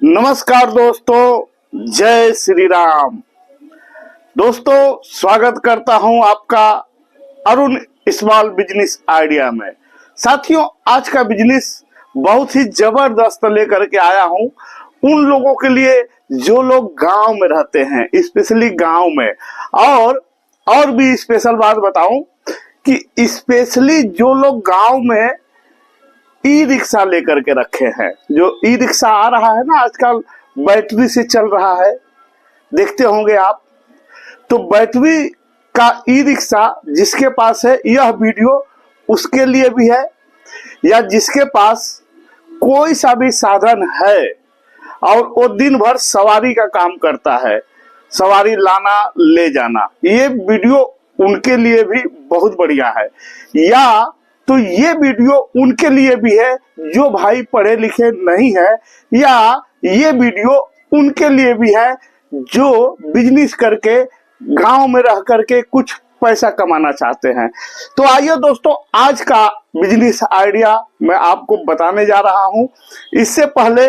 नमस्कार दोस्तों, जय श्री राम। दोस्तों, स्वागत करता हूं आपका अरुण स्मॉल बिजनेस आइडिया में। साथियों, आज का बिजनेस बहुत ही जबरदस्त लेकर के आया हूं उन लोगों के लिए जो लोग गांव में रहते हैं, स्पेशली गांव में। और भी स्पेशल बात बताऊं कि स्पेशली जो लोग गांव में ई रिक्शा लेकर के रखे हैं, जो ई रिक्शा आ रहा है ना आजकल, बैटरी से चल रहा है, देखते होंगे आप। तो बैटरी का ई रिक्शा जिसके पास है, यह वीडियो उसके लिए भी है, या जिसके पास कोई सा भी साधन है और वो दिन भर सवारी का काम करता है, सवारी लाना ले जाना, ये वीडियो उनके लिए भी बहुत बढ़िया है। या तो ये वीडियो उनके लिए भी है जो भाई पढ़े लिखे नहीं है, या ये वीडियो उनके लिए भी है जो बिजनेस करके गांव में रह करके कुछ पैसा कमाना चाहते हैं। तो आइए दोस्तों, आज का बिजनेस आइडिया मैं आपको बताने जा रहा हूं। इससे पहले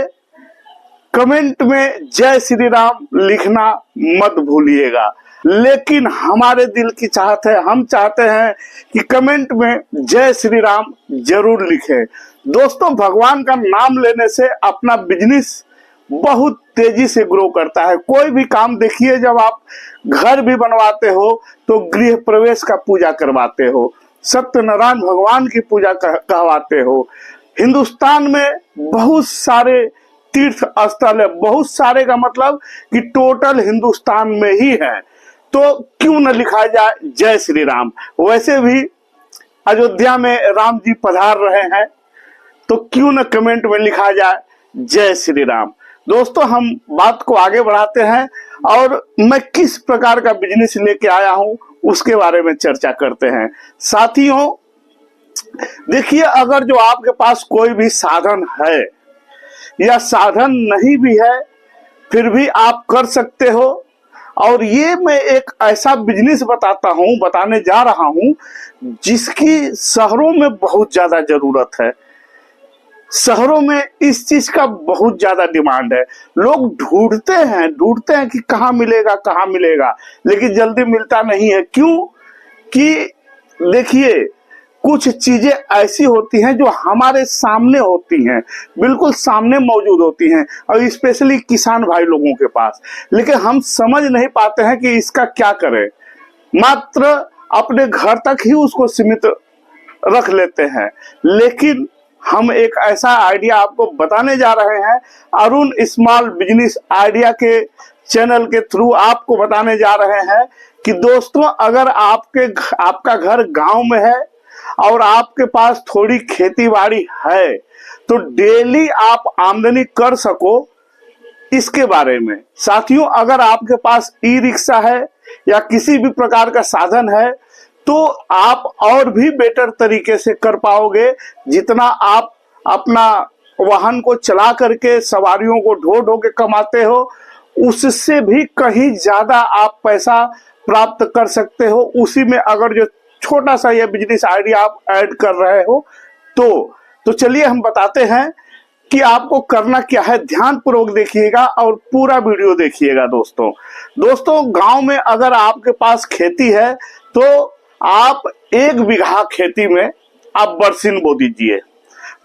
कमेंट में जय श्री राम लिखना मत भूलिएगा, लेकिन हमारे दिल की चाहत है, हम चाहते हैं कि कमेंट में जय श्री राम जरूर लिखें। दोस्तों, भगवान का नाम लेने से अपना बिजनेस बहुत तेजी से ग्रो करता है। कोई भी काम देखिए, जब आप घर भी बनवाते हो तो गृह प्रवेश का पूजा करवाते हो, सत्यनारायण भगवान की पूजा कहवाते हो। हिंदुस्तान में बहुत सारे तीर्थ स्थल है, बहुत सारे का मतलब कि टोटल हिंदुस्तान में ही है, तो क्यों न लिखा जाए जय श्री राम। वैसे भी अयोध्या में राम जी पधार रहे हैं, तो क्यों न कमेंट में लिखा जाए जय श्री राम। दोस्तों, हम बात को आगे बढ़ाते हैं और मैं किस प्रकार का बिजनेस लेके आया हूं उसके बारे में चर्चा करते हैं। साथियों, देखिए, अगर जो आपके पास कोई भी साधन है या साधन नहीं भी है, फिर भी आप कर सकते हो। और ये मैं एक ऐसा बिजनेस बताने जा रहा हूं जिसकी शहरों में बहुत ज्यादा जरूरत है। शहरों में इस चीज का बहुत ज्यादा डिमांड है। लोग ढूंढते हैं कि कहाँ मिलेगा, लेकिन जल्दी मिलता नहीं है। क्यों कि देखिए, कुछ चीजें ऐसी होती हैं जो हमारे सामने होती हैं, बिल्कुल सामने मौजूद होती हैं, और स्पेशली किसान भाई लोगों के पास, लेकिन हम समझ नहीं पाते हैं कि इसका क्या करें। मात्र अपने घर तक ही उसको सीमित रख लेते हैं। लेकिन हम एक ऐसा आइडिया आपको बताने जा रहे हैं, अरुण स्मॉल बिजनेस आइडिया के चैनल के थ्रू आपको बताने जा रहे हैं कि दोस्तों, अगर आपका घर गांव में है और आपके पास थोड़ी खेती बाड़ी है, तो डेली आप आमदनी कर सको, इसके बारे में। साथियों, अगर आपके पास ई रिक्शा है या किसी भी प्रकार का साधन है, तो आप और भी बेटर तरीके से कर पाओगे। जितना आप अपना वाहन को चला करके सवारियों को ढो के कमाते हो, उससे भी कहीं ज्यादा आप पैसा प्राप्त कर सकते हो। उसी में अगर जो छोटा सा ये बिजनेस आइडिया आप ऐड कर रहे हो, तो चलिए हम बताते हैं कि आपको करना क्या है। ध्यान पूर्वक देखिएगा और पूरा वीडियो देखिएगा। दोस्तों, गांव में अगर आपके पास खेती है, तो आप 1 बीघा खेती में आप बरसीन बो दीजिए।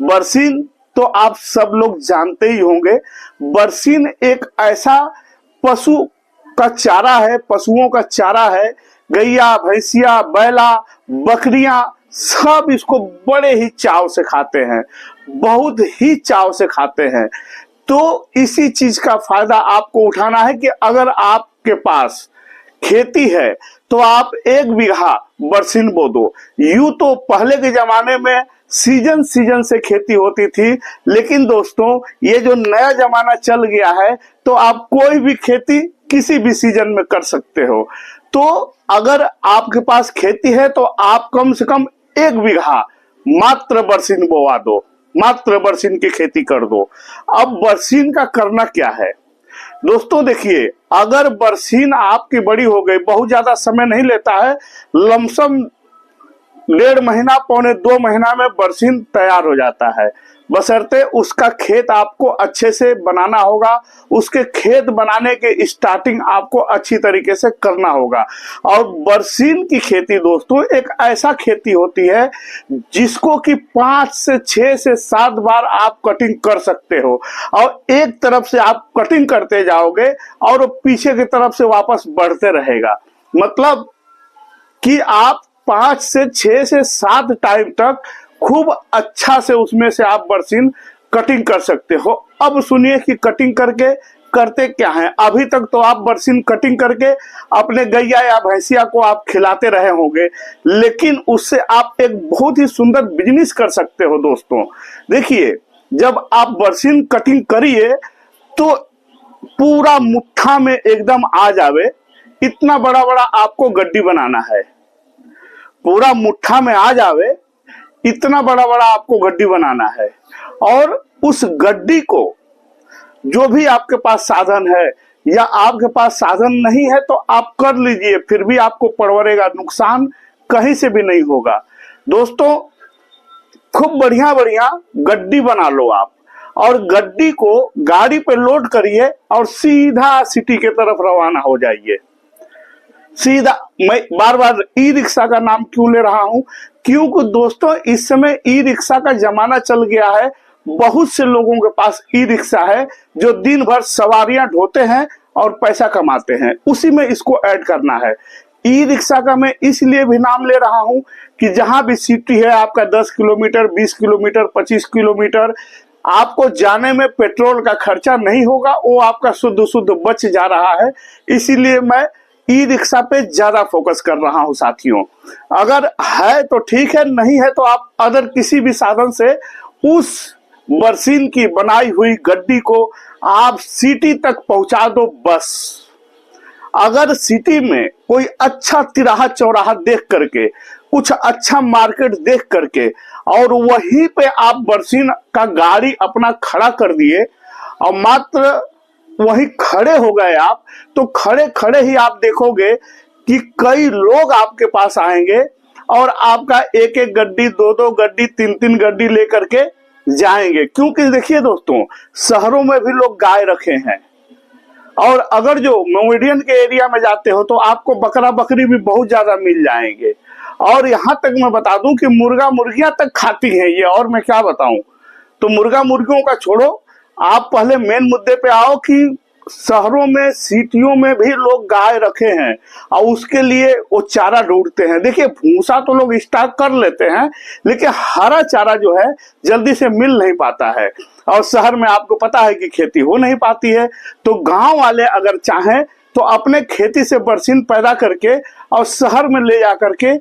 बरसीन तो आप सब लोग जानते ही होंगे। बरसीन एक ऐसा पशु का चारा है, पशुओं का चारा है। गैया, भैंसिया, बैला, बकरियां सब इसको बड़े ही चाव से खाते हैं, बहुत ही चाव से खाते हैं। तो इसी चीज का फायदा आपको उठाना है कि अगर आपके पास खेती है तो आप 1 बीघा बरसीन बो दो। यूं तो पहले के जमाने में सीजन से खेती होती थी, लेकिन दोस्तों, ये जो नया जमाना चल गया है, तो आप कोई भी खेती किसी भी सीजन में कर सकते हो। तो अगर आपके पास खेती है तो आप कम से कम 1 बीघा मात्र बरसीन बोवा दो, मात्र बरसीन की खेती कर दो। अब बरसीन का करना क्या है दोस्तों, देखिए, अगर बरसीन आपकी बड़ी हो गई, बहुत ज्यादा समय नहीं लेता है, लमसम 1.5 महीना पौने 2 महीना में बरसीन तैयार हो जाता है, बशर्ते उसका खेत आपको अच्छे से बनाना होगा। उसके खेत बनाने के स्टार्टिंग आपको अच्छी तरीके से करना होगा। और बरसीन की खेती दोस्तों एक ऐसा खेती होती है जिसको कि 5 से 6 से 7 बार आप कटिंग कर सकते हो, और एक तरफ से आप कटिंग करते जाओगे और वो पीछे की तरफ से वापस बढ़ते रहेगा। मतलब कि आप 5 से 6 से 7 टाइम तक खूब अच्छा से उसमें से आप बरसीन कटिंग कर सकते हो। अब सुनिए कि कटिंग करके करते क्या है। अभी तक तो आप बरसीन कटिंग करके अपने गैया या भैंसिया को आप खिलाते रहे होंगे, लेकिन उससे आप एक बहुत ही सुंदर बिजनेस कर सकते हो दोस्तों। देखिए, जब आप बरसीन कटिंग करिए तो पूरा मुट्ठा में एकदम आ जावे, इतना बड़ा बड़ा आपको गड्डी बनाना है। पूरा मुट्ठा में आ जावे इतना बड़ा बड़ा आपको गड्डी बनाना है, और उस गड्डी को जो भी आपके पास साधन है, या आपके पास साधन नहीं है तो आप कर लीजिए, फिर भी आपको परवरेगा, नुकसान कहीं से भी नहीं होगा। दोस्तों खूब बढ़िया बढ़िया गड्डी बना लो आप, और गड्डी को गाड़ी पे लोड करिए और सीधा सिटी के तरफ रवाना हो जाइए। सीधा, मैं बार बार ई रिक्शा का नाम क्यों ले रहा हूं, क्योंकि दोस्तों इस समय ई रिक्शा का जमाना चल गया है। बहुत से लोगों के पास ई रिक्शा है जो दिन भर सवारियां ढोते हैं और पैसा कमाते हैं, उसी में इसको ऐड करना है। ई रिक्शा का मैं इसलिए भी नाम ले रहा हूं कि जहां भी सिटी है आपका 10 किलोमीटर, 20 किलोमीटर, 25 किलोमीटर, आपको जाने में पेट्रोल का खर्चा नहीं होगा, वो आपका शुद्ध शुद्ध बच जा रहा है। इसीलिए मैं ई रिक्शा पे ज्यादा फोकस कर रहा हूं साथियों। अगर है तो ठीक है, नहीं है तो आप अदर किसी भी साधन से उस बरसीन की बनाई हुई गड्डी को आप सिटी तक पहुंचा दो बस। अगर सिटी में कोई अच्छा तिराहा चौराहा देख करके, कुछ अच्छा मार्केट देख करके, और वहीं पे आप बरसीन का गाड़ी अपना खड़ा कर दिए और मात्र वहीं खड़े हो गए आप, तो खड़े खड़े ही आप देखोगे कि कई लोग आपके पास आएंगे और आपका एक एक गड्डी, दो दो गड्डी, तीन तीन गड्डी लेकर के जाएंगे। क्योंकि देखिए दोस्तों, शहरों में भी लोग गाय रखे हैं, और अगर जो मोमेडियन के एरिया में जाते हो तो आपको बकरा बकरी भी बहुत ज्यादा मिल जाएंगे। और यहाँ तक मैं बता दूं कि मुर्गा मुर्गियां तक खाती हैं ये, और मैं क्या बताऊं। तो मुर्गा मुर्गियों का छोड़ो, आप पहले मेन मुद्दे पे आओ कि शहरों में, सिटियों में भी लोग गाय रखे हैं और उसके लिए वो चारा ढूंढते हैं। देखिए, भूसा तो लोग स्टॉक कर लेते हैं, लेकिन हरा चारा जो है जल्दी से मिल नहीं पाता है, और शहर में आपको पता है कि खेती हो नहीं पाती है। तो गांव वाले अगर चाहें तो अपने खेती से बरसीन पैदा करके और शहर में ले जा करके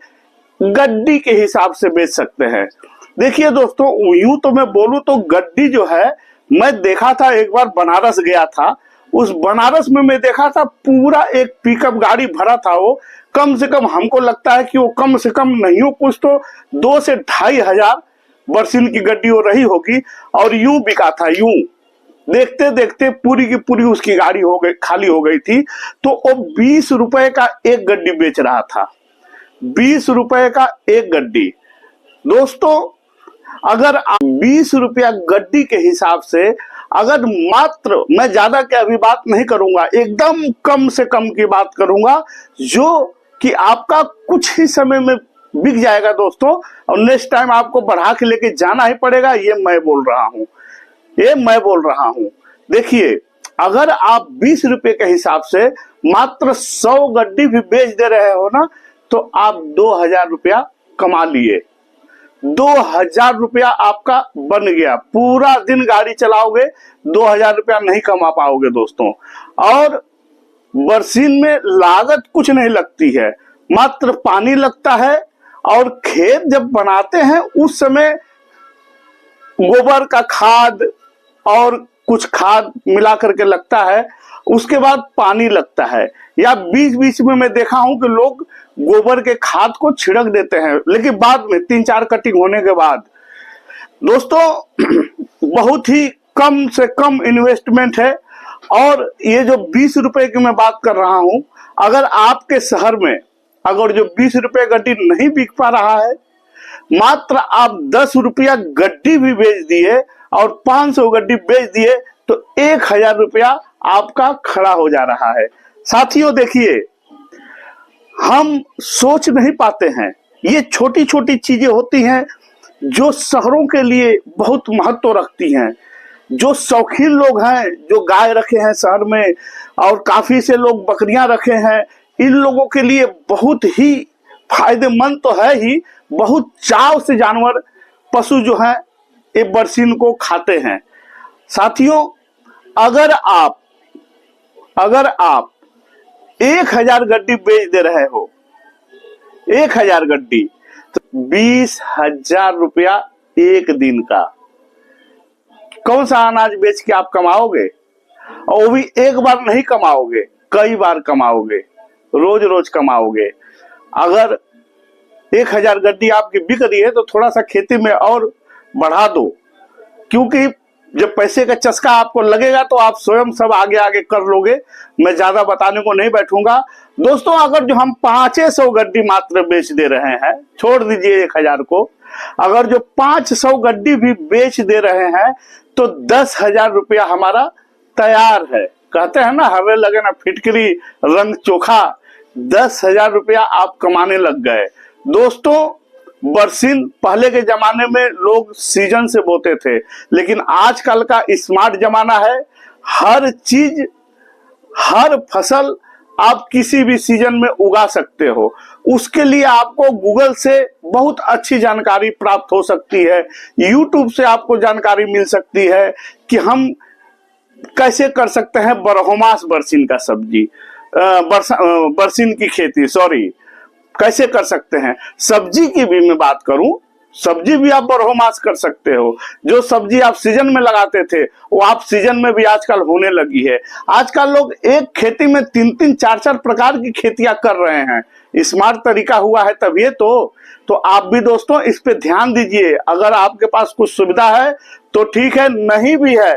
गड्डी के हिसाब से बेच सकते हैं। देखिए दोस्तों, यूं तो मैं बोलूं तो गड्डी जो है, मैं देखा था एक बार बनारस गया था, उस बनारस में मैं देखा था पूरा एक पिकअप गाड़ी भरा था। वो कम से कम, हमको लगता है कि वो कम से कम नहीं हो कुछ तो 2 से 2.5 हजार बरसीन की गड्डी हो रही होगी, और यूं बिका था। यूं देखते देखते पूरी की पूरी उसकी गाड़ी हो गई, खाली हो गई थी। तो वो 20 रुपए का एक गड्डी बेच रहा था, 20 रुपए का एक गड्डी। दोस्तों अगर आप 20 रुपया गड्डी के हिसाब से, अगर मात्र, मैं ज्यादा की अभी बात नहीं करूंगा, एकदम कम से कम की बात करूंगा, जो कि आपका कुछ ही समय में बिक जाएगा दोस्तों, और नेक्स्ट टाइम आपको बढ़ा के लेके जाना ही पड़ेगा। ये मैं बोल रहा हूं। देखिए, अगर आप 20 रुपए के हिसाब से मात्र 100 गड्डी भी बेच दे रहे हो ना, तो आप 2000 रुपया कमा लिए। 2000 रुपया आपका बन गया। पूरा दिन गाड़ी चलाओगे, 2000 रुपया नहीं कमा पाओगे दोस्तों। और बरसीन में लागत कुछ नहीं लगती है, मात्र पानी लगता है, और खेत जब बनाते हैं उस समय गोबर का खाद और कुछ खाद मिला करके लगता है, उसके बाद पानी लगता है, या बीच बीच में मैं देखा हूं कि लोग गोबर के खाद को छिड़क देते हैं, लेकिन बाद में 3-4 कटिंग होने के बाद। दोस्तों बहुत ही कम से कम इन्वेस्टमेंट है। और ये जो 20 रुपए की मैं बात कर रहा हूं, अगर आपके शहर में अगर जो 20 रुपए गड्डी नहीं बिक पा रहा है, मात्र आप 10 रुपया गड्डी भी बेच दिए और 500 गड्डी बेच दिए तो 1000 रुपया आपका खड़ा हो जा रहा है। साथियों देखिए, हम सोच नहीं पाते हैं, ये छोटी छोटी चीजें होती हैं जो शहरों के लिए बहुत महत्व रखती हैं। जो शौकीन लोग हैं, जो गाय रखे हैं शहर में और काफी से लोग बकरियां रखे हैं, इन लोगों के लिए बहुत ही फायदेमंद तो है ही, बहुत चाव से जानवर पशु जो हैं ये बरसीन को खाते हैं। साथियों, अगर आप 1000 गड्डी बेच दे रहे हो, 1000 गड्डी, तो 20,000 रुपया एक दिन का कौन सा अनाज बेच के आप कमाओगे? और वो भी एक बार नहीं कमाओगे, कई बार कमाओगे, रोज रोज कमाओगे। अगर 1000 गड्डी आपकी बिक रही है तो थोड़ा सा खेती में और बढ़ा दो, क्योंकि जब पैसे का चस्का आपको लगेगा तो आप स्वयं सब आगे आगे कर लोगे। मैं ज्यादा बताने को नहीं बैठूंगा। दोस्तों, अगर जो हम 500 गड्डी मात्र बेच दे रहे हैं, छोड़ दीजिए 1000 को, अगर जो 500 गड्डी भी बेच दे रहे हैं तो 10,000 रुपया हमारा तैयार है। कहते हैं ना, हवे लगे ना फिटकरी रंग चोखा, 10,000 रुपया आप कमाने लग गए। दोस्तों, बरसीन पहले के जमाने में लोग सीजन से बोते थे, लेकिन आजकल का स्मार्ट जमाना है। हर चीज, हर फसल आप किसी भी सीजन में उगा सकते हो। उसके लिए आपको गूगल से बहुत अच्छी जानकारी प्राप्त हो सकती है, यूट्यूब से आपको जानकारी मिल सकती है कि हम कैसे कर सकते हैं बरहोमास बरसीन का सब्जी, बरसीन की खेती, कैसे कर सकते हैं। सब्जी की भी मैं बात करूं, सब्जी भी आप बरहोमास कर सकते हो। जो सब्जी आप सीजन में लगाते थे वो आप सीजन में भी आजकल होने लगी है। आजकल लोग एक खेती में 3-3, 4-4 प्रकार की खेतियां कर रहे हैं। स्मार्ट तरीका हुआ है तभी तो आप भी दोस्तों इस पे ध्यान दीजिए। अगर आपके पास कुछ सुविधा है तो ठीक है, नहीं भी है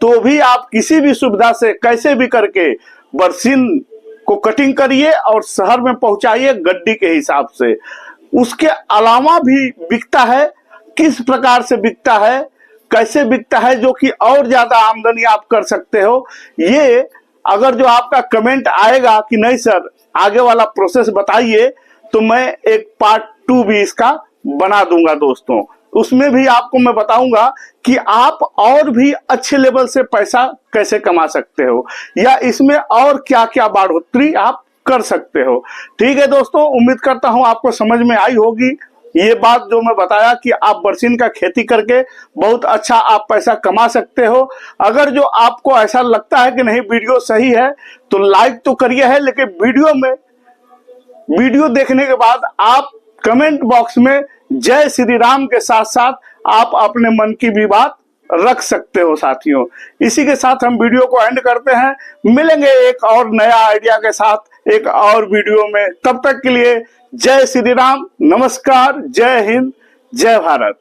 तो भी आप किसी भी सुविधा से कैसे भी करके बरसीन को कटिंग करिए और शहर में पहुंचाइए गड्डी के हिसाब से। उसके अलावा भी बिकता है, किस प्रकार से बिकता है, कैसे बिकता है, जो कि और ज्यादा आमदनी आप कर सकते हो। ये अगर जो आपका कमेंट आएगा कि नहीं सर आगे वाला प्रोसेस बताइए, तो मैं एक पार्ट 2 भी इसका बना दूंगा दोस्तों। उसमें भी आपको मैं बताऊंगा कि आप और भी अच्छे लेवल से पैसा कैसे कमा सकते हो, या इसमें और क्या क्या बढ़ोतरी आप कर सकते हो। ठीक है दोस्तों, उम्मीद करता हूं आपको समझ में आई होगी ये बात जो मैं बताया कि आप बरसीन का खेती करके बहुत अच्छा आप पैसा कमा सकते हो। अगर जो आपको ऐसा लगता है कि नहीं वीडियो सही है तो लाइक तो करिए है, लेकिन वीडियो देखने के बाद आप कमेंट बॉक्स में जय श्री राम के साथ साथ आप अपने मन की भी बात रख सकते हो। साथियों, इसी के साथ हम वीडियो को एंड करते हैं। मिलेंगे एक और नया आइडिया के साथ एक और वीडियो में। तब तक के लिए जय श्री राम, नमस्कार, जय हिंद, जय भारत।